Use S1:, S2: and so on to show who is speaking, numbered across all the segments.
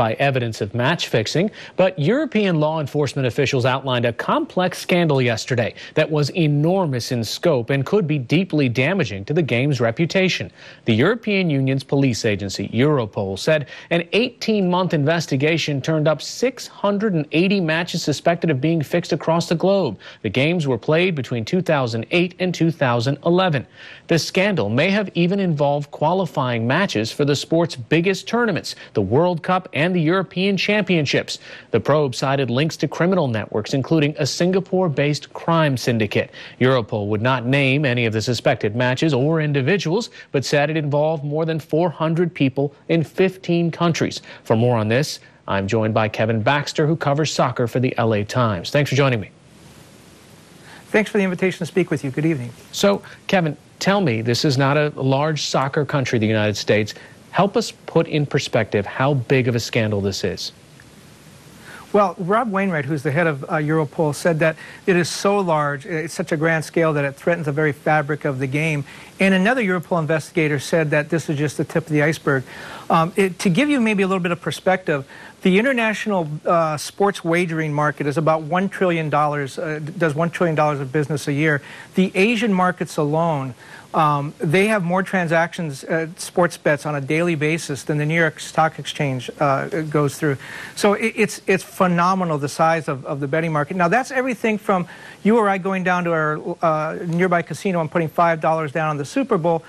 S1: by evidence of match fixing, but European law enforcement officials outlined a complex scandal yesterday that was enormous in scope and could be deeply damaging to the game's reputation. The European Union's police agency, Europol, said an 18-month investigation turned up 680 matches suspected of being fixed across the globe. The games were played between 2008 and 2011. The scandal may have even involved qualifying matches for the sport's biggest tournaments, the World Cup and the European Championships. The probe cited links to criminal networks, including a Singapore-based crime syndicate. Europol would not name any of the suspected matches or individuals, but said it involved more than 400 people in 15 countries. For more on this, I'm joined by Kevin Baxter, who covers soccer for the LA Times. Thanks for joining me.
S2: Thanks for the invitation to speak with you. Good evening.
S1: So, Kevin, tell me, this is not a large soccer country, the United States. Help us put in perspective how big of a scandal this is.
S2: Well, Rob Wainwright, who's the head of Europol, said that it is so large, it's such a grand scale that it threatens the very fabric of the game. And another Europol investigator said that this is just the tip of the iceberg. To give you maybe a little bit of perspective, the international sports wagering market is about $1 trillion, does $1 trillion of business a year. The Asian markets alone, they have more transactions, sports bets on a daily basis than the New York Stock Exchange goes through. So it's phenomenal, the size of the betting market. Now, that's everything from you or I going down to our nearby casino and putting $5 down on the Super Bowl.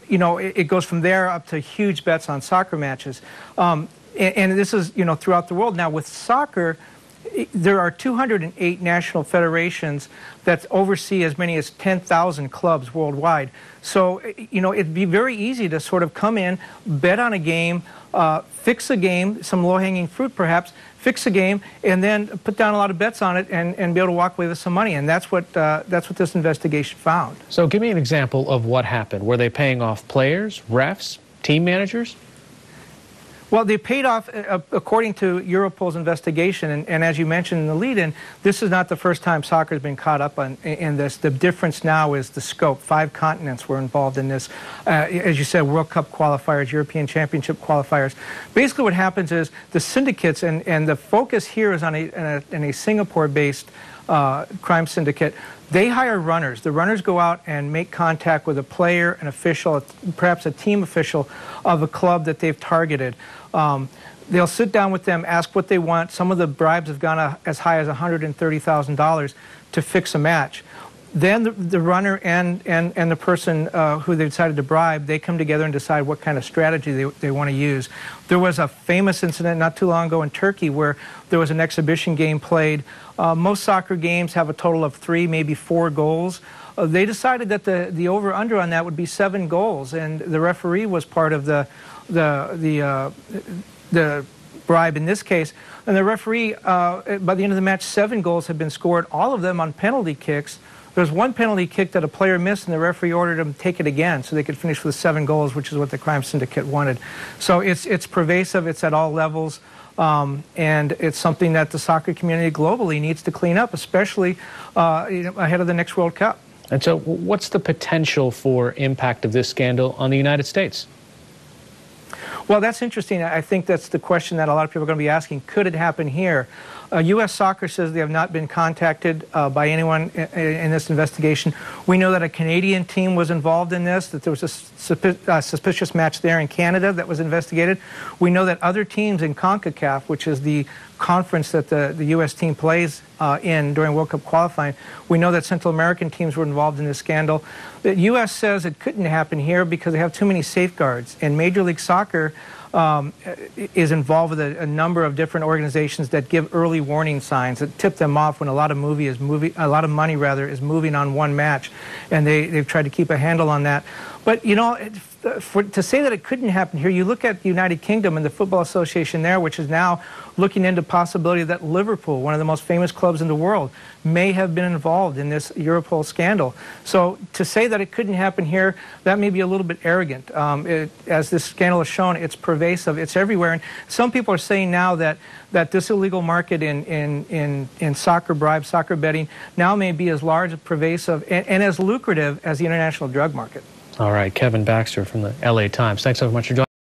S2: You know, it goes from there up to huge bets on soccer matches. And this is, you know, throughout the world. Now, with soccer, there are 208 national federations that oversee as many as 10,000 clubs worldwide. So, you know, it'd be very easy to sort of come in, bet on a game, fix a game, some low-hanging fruit perhaps, fix a game, and then put down a lot of bets on it and be able to walk away with some money. And that's what this investigation found.
S1: So give me an example of what happened. Were they paying off players, refs, team managers?
S2: Well, they paid off, according to Europol's investigation, and as you mentioned in the lead-in, this is not the first time soccer has been caught up in this. The difference now is the scope. 5 continents were involved in this. As you said, World Cup qualifiers, European Championship qualifiers. Basically what happens is the syndicates, and the focus here is on a Singapore-based crime syndicate. They hire runners. The runners go out and make contact with a player, an official, perhaps a team official of a club that they've targeted. They'll sit down with them, ask what they want. Some of the bribes have gone as high as $130,000 to fix a match. Then the runner and the person who they decided to bribe, they come together and decide what kind of strategy they want to use. There was a famous incident not too long ago in Turkey where there was an exhibition game played. Most soccer games have a total of 3, maybe 4 goals. They decided that the over-under on that would be 7 goals, and the referee was part of the bribe in this case. And the referee, by the end of the match, 7 goals had been scored, all of them on penalty kicks. There was one penalty kick that a player missed, and the referee ordered him to take it again so they could finish with 7 goals, which is what the crime syndicate wanted. So it's pervasive, it's at all levels, and it's something that the soccer community globally needs to clean up, especially ahead of the next World Cup.
S1: And so what's the potential for impact of this scandal on the United States?
S2: Well, that's interesting. I think that's the question that a lot of people are going to be asking. Could it happen here? U.S. Soccer says they have not been contacted by anyone in this investigation. We know that a Canadian team was involved in this, that there was a suspicious match there in Canada that was investigated. We know that other teams in CONCACAF, which is the conference that the U.S. team plays in during World Cup qualifying, we know that Central American teams were involved in this scandal. The U.S. says it couldn't happen here because they have too many safeguards. And Major League Soccer is involved with a number of different organizations that give early warning signs that tip them off when a lot of money is moving on one match, and they've tried to keep a handle on that. But you know, to say that it couldn't happen here, you look at the United Kingdom and the Football Association there, which is now looking into possibility that Liverpool, one of the most famous clubs in the world, may have been involved in this Europol scandal. So to say that it couldn't happen here, that may be a little bit arrogant. As this scandal has shown, it's pervasive, it's everywhere. And some people are saying now that this illegal market in soccer bribes, soccer betting, now may be as large, pervasive, and as lucrative as the international drug market.
S1: All right, Kevin Baxter from the LA Times. Thanks so much for joining us.